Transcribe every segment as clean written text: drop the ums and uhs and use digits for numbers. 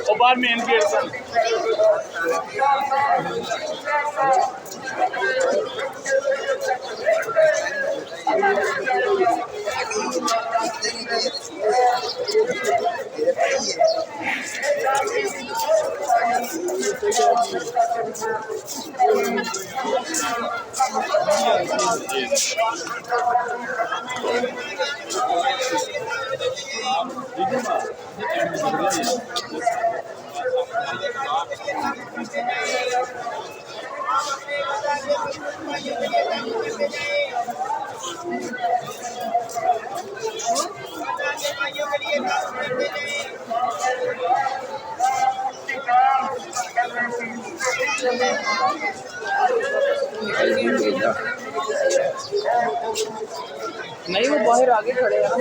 और बाहर main gate से नहीं, वो बाहर आगे खड़े हैं ना।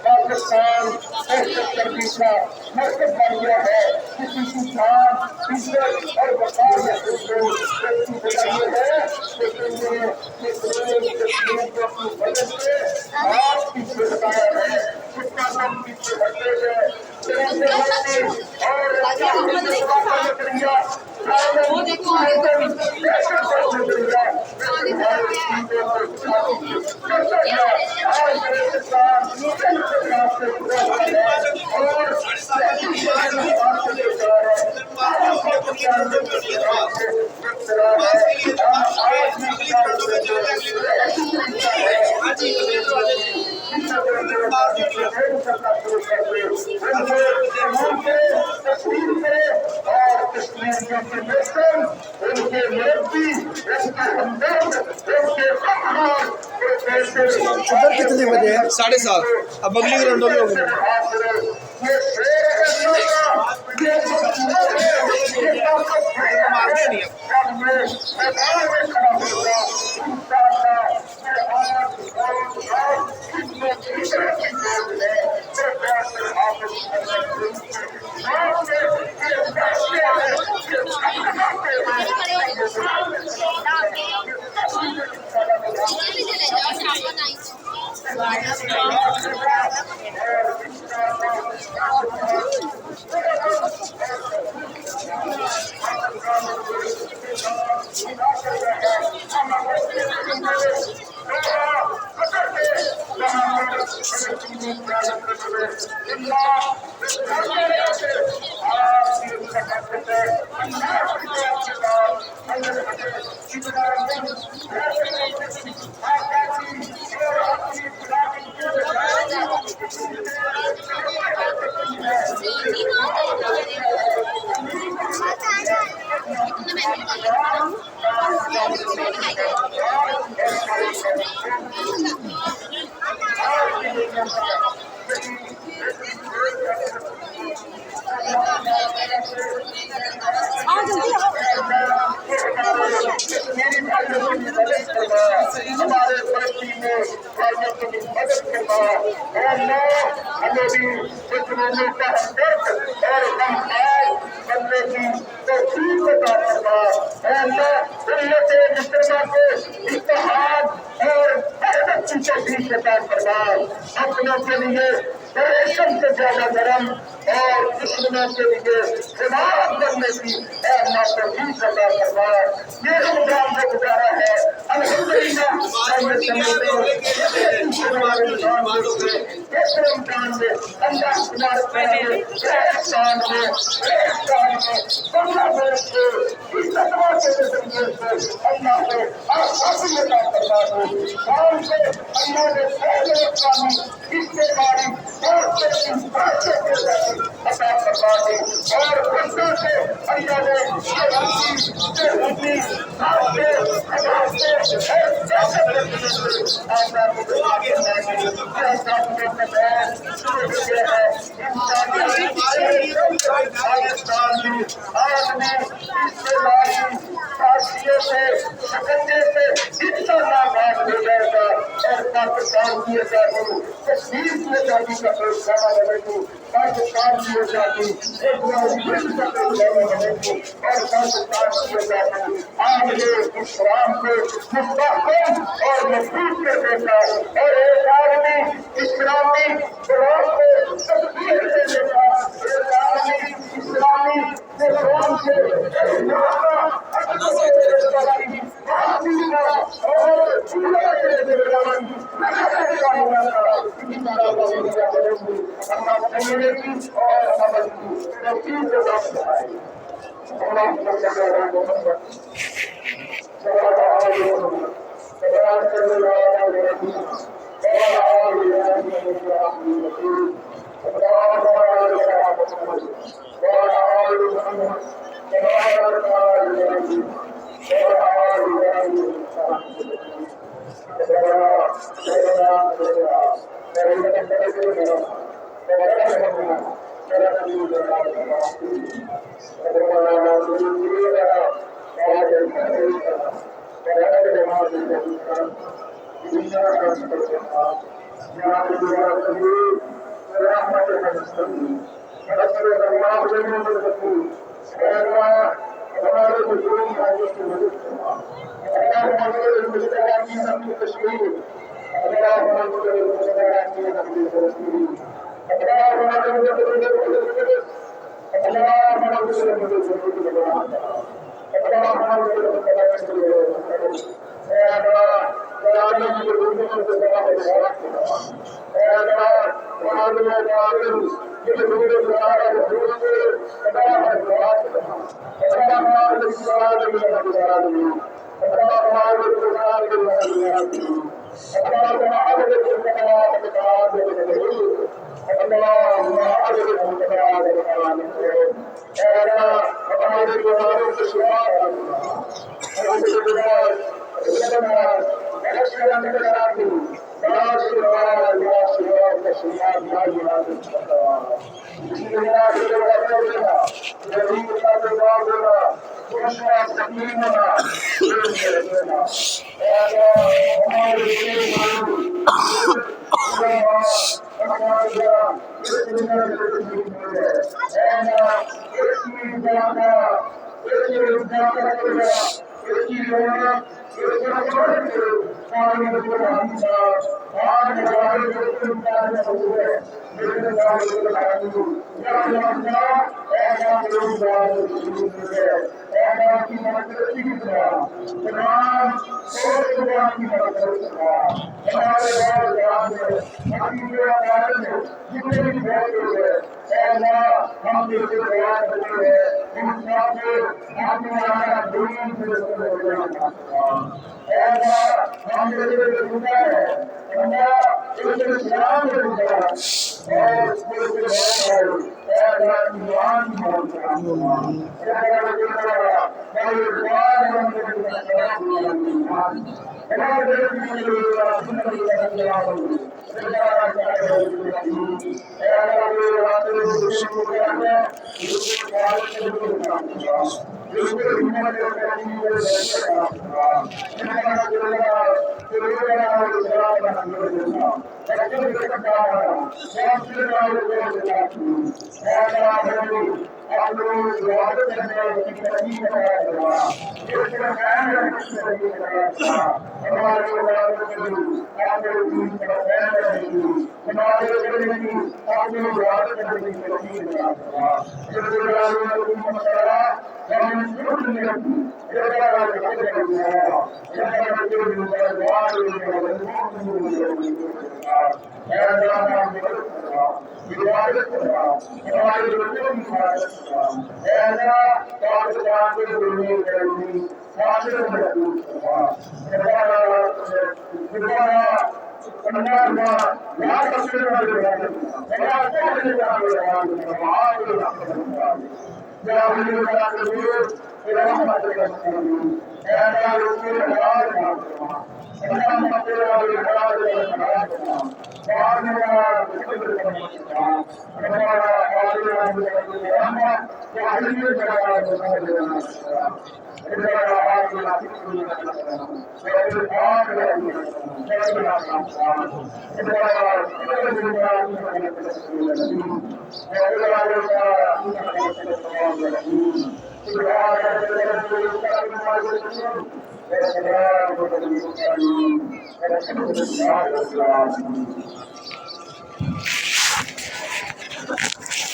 पाकिस्तान मकसद बन गया है। किसी की जान, इज्जत और वफार है, आपकी बताया है कितना कम पीछे हटे गए उधर कितने बजे है? 7:30। अब अगली ग्राउंडों में होगी। हमारे तरक्की में मदद करना हमें भी कुछ लोगों का हमदर्द और हमसार बनने की तौफीक अता करना उम्मत मुस्लिमा को इत्तेहाद और वहदत की तौफीक अता करना अपनों के लिए रेशम से ज्यादा गरम और दुश्मनों के लिए हिमायत करने की तौफीक अता करना। ये रमजान का गुजारा है अल्हम्दुलिल्लाह। किए जाती, तस्वीर किए जाती का फैसला बनेगी, पाकिस्तान किए जाती, एक युद्ध का फैसला बनेगी और पाकिस्तान किए जाती आज ये इस्लाम को मुस्तहकम और मजबूत कर देता और एक आदमी इस्लामी कुरान को तस्वीर दे देता, एक आदमी इस्लामी कुरान से Thank you.